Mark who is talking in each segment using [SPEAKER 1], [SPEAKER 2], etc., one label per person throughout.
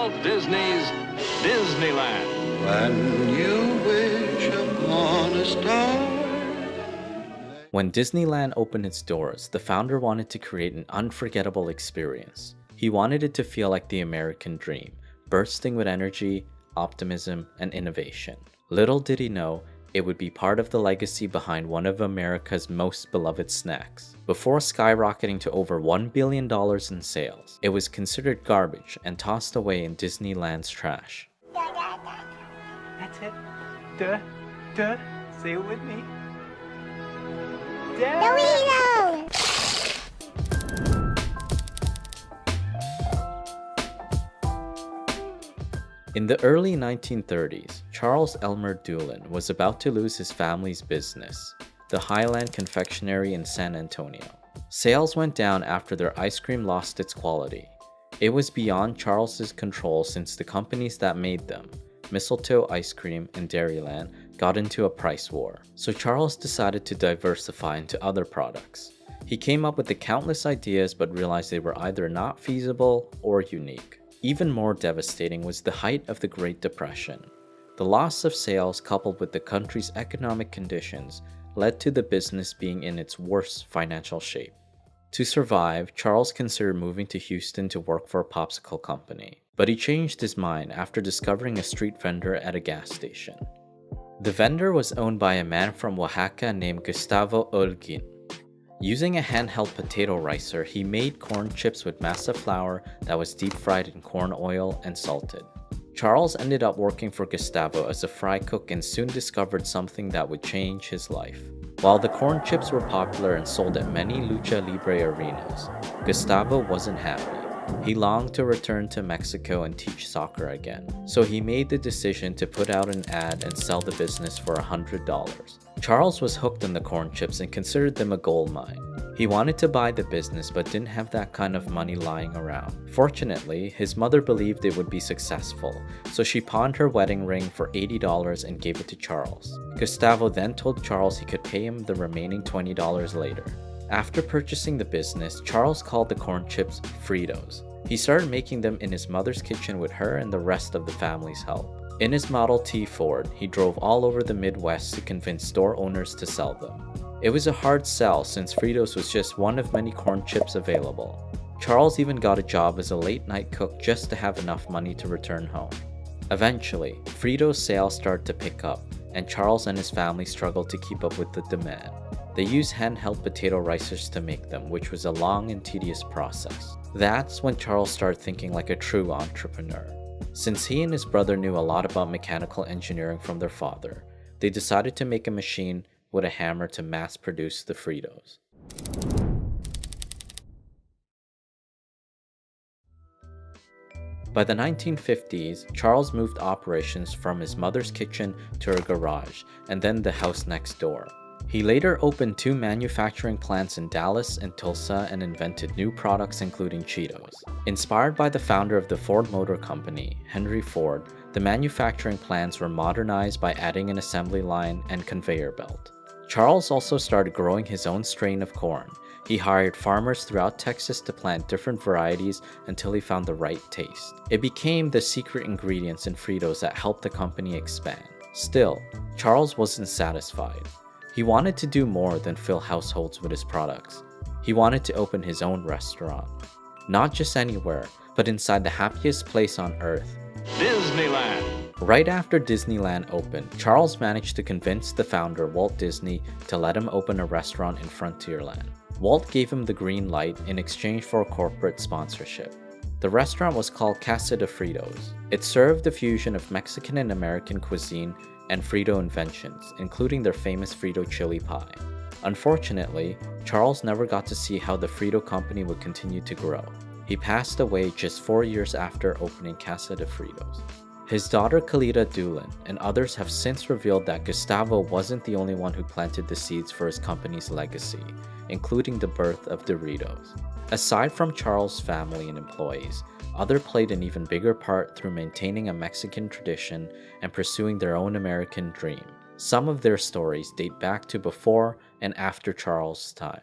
[SPEAKER 1] Walt Disney's Disneyland.
[SPEAKER 2] When you wish upon a star.
[SPEAKER 3] When Disneyland opened its doors, the founder wanted to create an unforgettable experience. He wanted it to feel like the American dream, bursting with energy, optimism, and innovation. Little did he know, it would be part of the legacy behind one of America's most beloved snacks. Before skyrocketing to over $1 billion in sales, it was considered garbage and tossed away in Disneyland's trash.
[SPEAKER 4] That's it. Duh. Say it with me.
[SPEAKER 5] Dorito!
[SPEAKER 3] In the early 1930s, Charles Elmer Doolin was about to lose his family's business, the Highland Confectionery in San Antonio. Sales went down after their ice cream lost its quality. It was beyond Charles's control since the companies that made them, Mistletoe Ice Cream and Dairyland, got into a price war. So Charles decided to diversify into other products. He came up with the countless ideas but realized they were either not feasible or unique. Even more devastating was the height of the Great Depression. The loss of sales coupled with the country's economic conditions led to the business being in its worst financial shape. To survive, Charles considered moving to Houston to work for a popsicle company, but he changed his mind after discovering a street vendor at a gas station. The vendor was owned by a man from Oaxaca named Gustavo Holguin. Using a handheld potato ricer, he made corn chips with masa flour that was deep fried in corn oil and salted. Charles ended up working for Gustavo as a fry cook and soon discovered something that would change his life. While the corn chips were popular and sold at many lucha libre arenas, Gustavo wasn't happy. He longed to return to Mexico and teach soccer again, so he made the decision to put out an ad and sell the business for $100. Charles was hooked on the corn chips and considered them a gold mine. He wanted to buy the business but didn't have that kind of money lying around. Fortunately, his mother believed it would be successful, so she pawned her wedding ring for $80 and gave it to Charles. Gustavo then told Charles he could pay him the remaining $20 later. After purchasing the business, Charles called the corn chips Fritos. He started making them in his mother's kitchen with her and the rest of the family's help. In his Model T Ford, he drove all over the Midwest to convince store owners to sell them. It was a hard sell since Fritos was just one of many corn chips available. Charles even got a job as a late-night cook just to have enough money to return home. Eventually, Fritos' sales started to pick up, and Charles and his family struggled to keep up with the demand. They used handheld potato ricers to make them, which was a long and tedious process. That's when Charles started thinking like a true entrepreneur. Since he and his brother knew a lot about mechanical engineering from their father, they decided to make a machine with a hammer to mass produce the Fritos. By the 1950s, Charles moved operations from his mother's kitchen to her garage, and then the house next door. He later opened 2 manufacturing plants in Dallas and Tulsa and invented new products including Cheetos. Inspired by the founder of the Ford Motor Company, Henry Ford, the manufacturing plants were modernized by adding an assembly line and conveyor belt. Charles also started growing his own strain of corn. He hired farmers throughout Texas to plant different varieties until he found the right taste. It became the secret ingredients in Fritos that helped the company expand. Still, Charles wasn't satisfied. He wanted to do more than fill households with his products. He wanted to open his own restaurant. Not just anywhere, but inside the happiest place on earth,
[SPEAKER 1] Disneyland.
[SPEAKER 3] Right after Disneyland opened, Charles managed to convince the founder, Walt Disney, to let him open a restaurant in Frontierland. Walt gave him the green light in exchange for a corporate sponsorship. The restaurant was called Casa de Fritos. It served a fusion of Mexican and American cuisine and Frito inventions, including their famous Frito chili pie. Unfortunately, Charles never got to see how the Frito company would continue to grow. He passed away just 4 years after opening Casa de Fritos. His daughter Kalita Doolin and others have since revealed that Gustavo wasn't the only one who planted the seeds for his company's legacy, including the birth of Doritos. Aside from Charles' family and employees, others played an even bigger part through maintaining a Mexican tradition and pursuing their own American dream. Some of their stories date back to before and after Charles' time.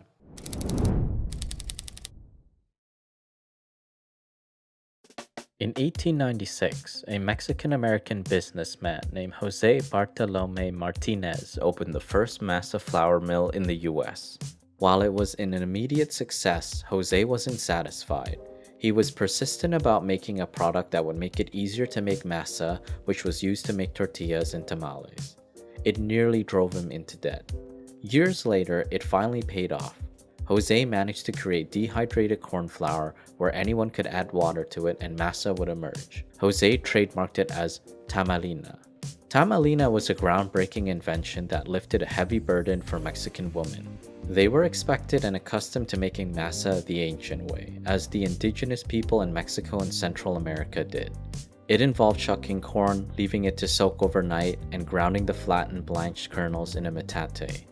[SPEAKER 3] In 1896, a Mexican-American businessman named Jose Bartolome Martinez opened the first masa flour mill in the US. While it was an immediate success, Jose wasn't satisfied. He was persistent about making a product that would make it easier to make masa, which was used to make tortillas and tamales. It nearly drove him into debt. Years later, it finally paid off. Jose managed to create dehydrated corn flour where anyone could add water to it and masa would emerge. Jose trademarked it as tamalina. Tamalina was a groundbreaking invention that lifted a heavy burden for Mexican women. They were expected and accustomed to making masa the ancient way, as the indigenous people in Mexico and Central America did. It involved shucking corn, leaving it to soak overnight, and grounding the flattened blanched kernels in a metate.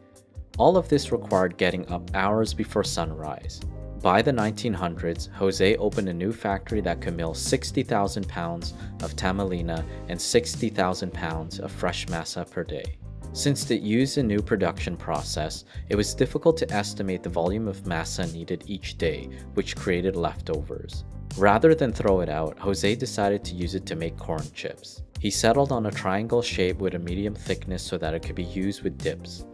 [SPEAKER 3] All of this required getting up hours before sunrise. By the 1900s, Jose opened a new factory that could mill 60,000 pounds of tamalina and 60,000 pounds of fresh masa per day. Since it used a new production process, it was difficult to estimate the volume of masa needed each day, which created leftovers. Rather than throw it out, Jose decided to use it to make corn chips. He settled on a triangle shape with a medium thickness so that it could be used with dips.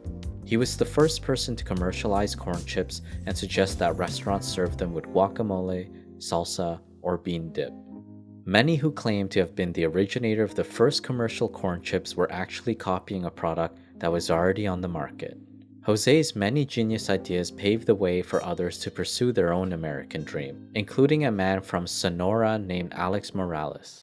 [SPEAKER 3] He was the first person to commercialize corn chips and suggest that restaurants serve them with guacamole, salsa, or bean dip. Many who claim to have been the originator of the first commercial corn chips were actually copying a product that was already on the market. Jose's many genius ideas paved the way for others to pursue their own American dream, including a man from Sonora named Alex Morales.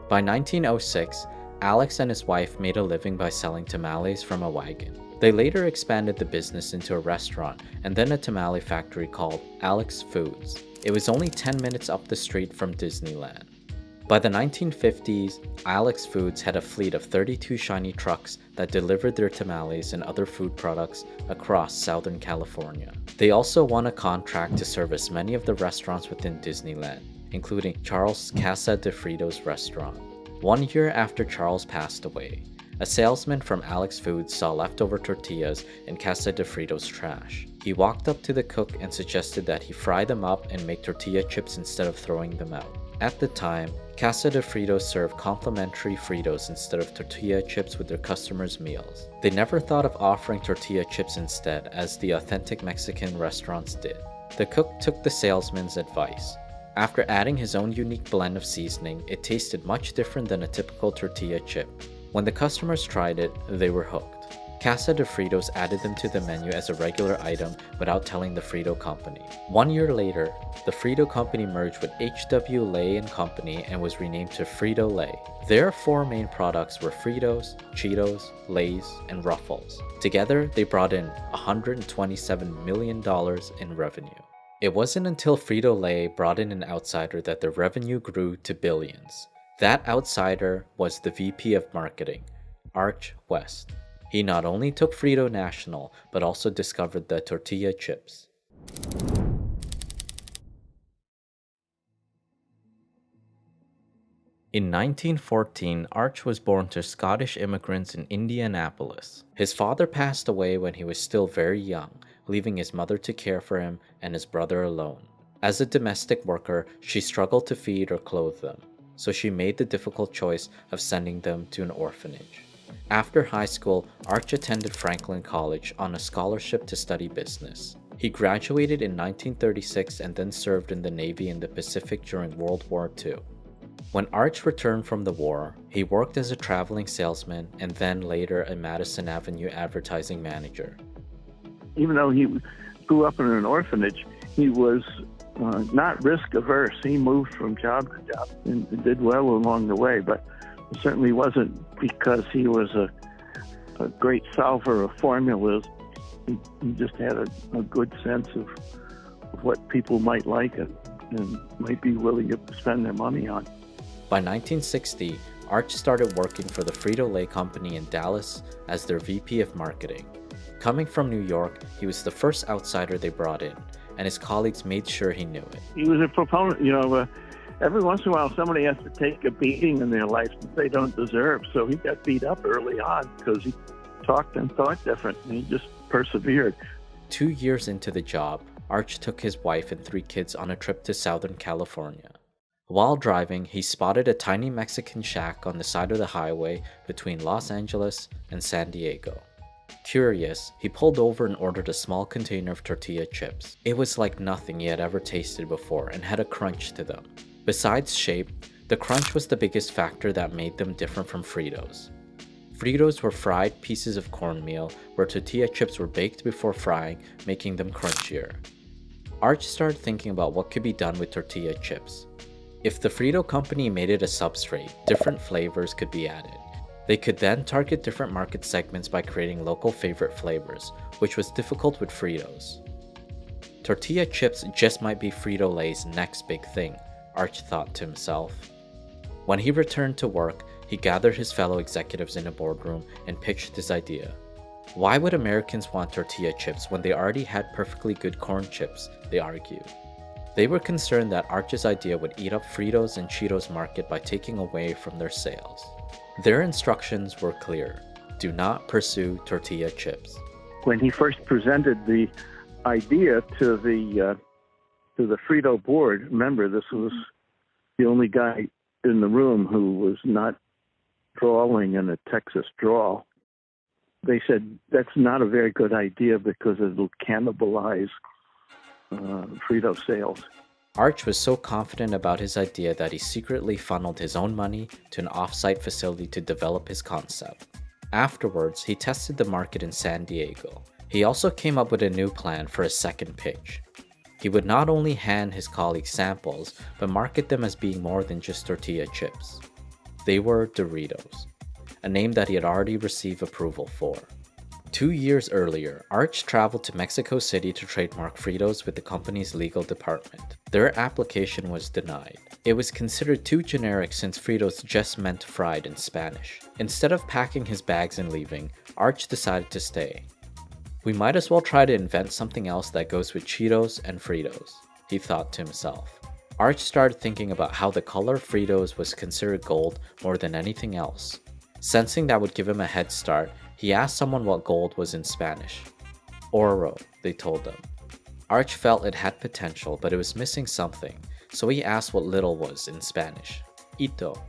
[SPEAKER 3] By 1906, Alex and his wife made a living by selling tamales from a wagon. They later expanded the business into a restaurant and then a tamale factory called Alex Foods. It was only 10 minutes up the street from Disneyland. By the 1950s, Alex Foods had a fleet of 32 shiny trucks that delivered their tamales and other food products across Southern California. They also won a contract to service many of the restaurants within Disneyland, including Charles' Casa de Fritos restaurant. 1 year after Charles passed away, a salesman from Alex Foods saw leftover tortillas in Casa de Fritos' trash. He walked up to the cook and suggested that he fry them up and make tortilla chips instead of throwing them out. At the time, Casa de Fritos served complimentary Fritos instead of tortilla chips with their customers' meals. They never thought of offering tortilla chips instead, as the authentic Mexican restaurants did. The cook took the salesman's advice. After adding his own unique blend of seasoning, it tasted much different than a typical tortilla chip. When the customers tried it, they were hooked. Casa de Fritos added them to the menu as a regular item without telling the Frito company. 1 year later, the Frito company merged with H.W. Lay & Company and was renamed to Frito-Lay. Their four main products were Fritos, Cheetos, Lay's, and Ruffles. Together, they brought in $127 million in revenue. It wasn't until Frito-Lay brought in an outsider that their revenue grew to billions. That outsider was the VP of Marketing, Arch West. He not only took Frito national, but also discovered the tortilla chips. In 1914, Arch was born to Scottish immigrants in Indianapolis. His father passed away when he was still very young, leaving his mother to care for him and his brother alone. As a domestic worker, she struggled to feed or clothe them, so she made the difficult choice of sending them to an orphanage. After high school, Arch attended Franklin College on a scholarship to study business. He graduated in 1936 and then served in the Navy in the Pacific during World War II. When Arch returned from the war, he worked as a traveling salesman and then later a Madison Avenue advertising manager.
[SPEAKER 5] Even though he grew up in an orphanage, he was not risk averse. He moved from job to job and did well along the way, but it certainly wasn't because he was a great solver of formulas. He just had a good sense of what people might like and might be willing to spend their money on.
[SPEAKER 3] By 1960, Arch started working for the Frito-Lay company in Dallas as their VP of marketing. Coming from New York, he was the first outsider they brought in, and his colleagues made sure he knew it.
[SPEAKER 5] He was a proponent, every once in a while somebody has to take a beating in their life that they don't deserve. So he got beat up early on because he talked and thought different, and he just persevered.
[SPEAKER 3] 2 years into the job, Arch took his wife and 3 kids on a trip to Southern California. While driving, he spotted a tiny Mexican shack on the side of the highway between Los Angeles and San Diego. Curious, he pulled over and ordered a small container of tortilla chips. It was like nothing he had ever tasted before and had a crunch to them. Besides shape, the crunch was the biggest factor that made them different from Fritos. Fritos were fried pieces of cornmeal, where tortilla chips were baked before frying, making them crunchier. Arch started thinking about what could be done with tortilla chips. If the Frito company made it a substrate, different flavors could be added. They could then target different market segments by creating local favorite flavors, which was difficult with Fritos. Tortilla chips just might be Frito-Lay's next big thing, Arch thought to himself. When he returned to work, he gathered his fellow executives in a boardroom and pitched his idea. Why would Americans want tortilla chips when they already had perfectly good corn chips, they argued. They were concerned that Arch's idea would eat up Fritos and Cheetos' market by taking away from their sales. Their instructions were clear: do not pursue tortilla chips.
[SPEAKER 5] When he first presented the idea to the Frito board, remember this was the only guy in the room who was not drawling in a Texas drawl. They said that's not a very good idea because it'll cannibalize Frito sales.
[SPEAKER 3] Arch was so confident about his idea that he secretly funneled his own money to an off-site facility to develop his concept. Afterwards, he tested the market in San Diego. He also came up with a new plan for his second pitch. He would not only hand his colleagues samples, but market them as being more than just tortilla chips. They were Doritos, a name that he had already received approval for. 2 years earlier, Arch traveled to Mexico City to trademark Fritos with the company's legal department. Their application was denied. It was considered too generic since Fritos just meant fried in Spanish. Instead of packing his bags and leaving, Arch decided to stay. We might as well try to invent something else that goes with Cheetos and Fritos, he thought to himself. Arch started thinking about how the color of Fritos was considered gold more than anything else. Sensing that would give him a head start, he asked someone what gold was in Spanish. Oro, they told him. Arch felt it had potential, but it was missing something, so he asked what little was in Spanish. Ito.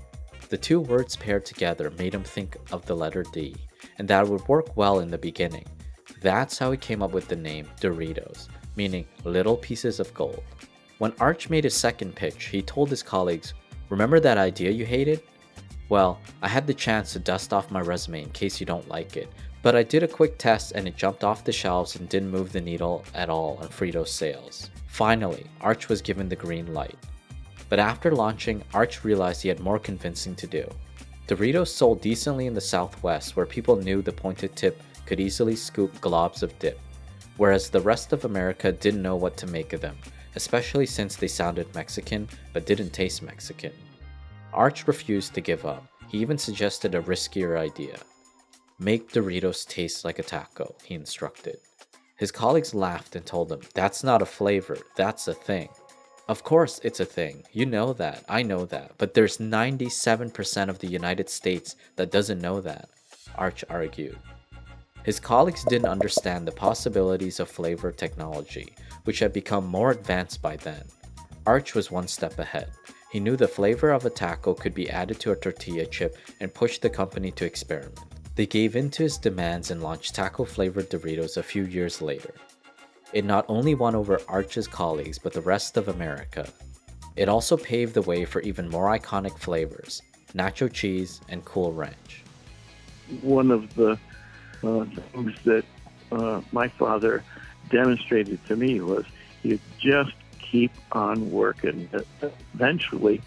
[SPEAKER 3] The two words paired together made him think of the letter D, and that it would work well in the beginning. That's how he came up with the name Doritos, meaning little pieces of gold. When Arch made his second pitch, he told his colleagues, "Remember that idea you hated? Well, I had the chance to dust off my resume in case you don't like it, but I did a quick test and it jumped off the shelves and didn't move the needle at all on Fritos sales." Finally, Arch was given the green light. But after launching, Arch realized he had more convincing to do. Doritos sold decently in the Southwest, where people knew the pointed tip could easily scoop globs of dip, whereas the rest of America didn't know what to make of them, especially since they sounded Mexican but didn't taste Mexican. Arch refused to give up. He even suggested a riskier idea. Make Doritos taste like a taco, he instructed. His colleagues laughed and told him, "That's not a flavor, that's a thing." "Of course it's a thing, you know that, I know that, but there's 97% of the United States that doesn't know that," Arch argued. His colleagues didn't understand the possibilities of flavor technology, which had become more advanced by then. Arch was one step ahead. He knew the flavor of a taco could be added to a tortilla chip and pushed the company to experiment. They gave in to his demands and launched taco-flavored Doritos a few years later. It not only won over Arch's colleagues but the rest of America. It also paved the way for even more iconic flavors, nacho cheese and Cool Ranch.
[SPEAKER 5] One of the things that my father demonstrated to me was you just keep on working. Eventually,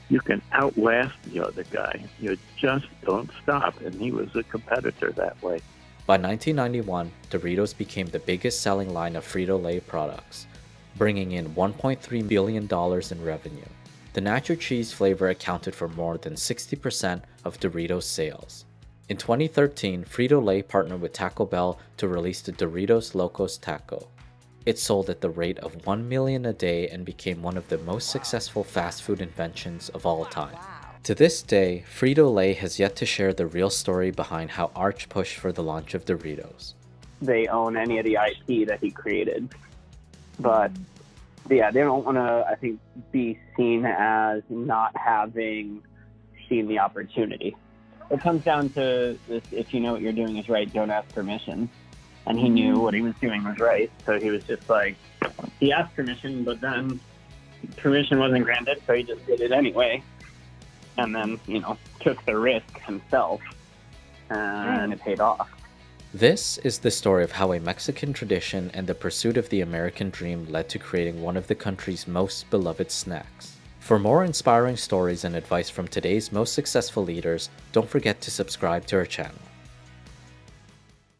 [SPEAKER 5] you can outlast the other guy. You just don't stop. And he was a competitor that way.
[SPEAKER 3] By 1991, Doritos became the biggest selling line of Frito-Lay products, bringing in $1.3 billion in revenue. The nacho cheese flavor accounted for more than 60% of Doritos sales. In 2013, Frito-Lay partnered with Taco Bell to release the Doritos Locos Taco. It sold at the rate of 1 million a day and became one of the most successful fast food inventions of all time. To this day, Frito-Lay has yet to share the real story behind how Arch pushed for the launch of Doritos.
[SPEAKER 6] they own any of the IP that he created. But yeah, they don't want to, I think, be seen as not having seen the opportunity. It comes down to this: if you know what you're doing is right, don't ask permission. And he knew what he was doing was right, so he was just like, he asked permission, but then permission wasn't granted, so he just did it anyway. And then, you know, took the risk himself, and it paid off.
[SPEAKER 3] This is the story of how a Mexican tradition and the pursuit of the American dream led to creating one of the country's most beloved snacks. For more inspiring stories and advice from today's most successful leaders, don't forget to subscribe to our channel.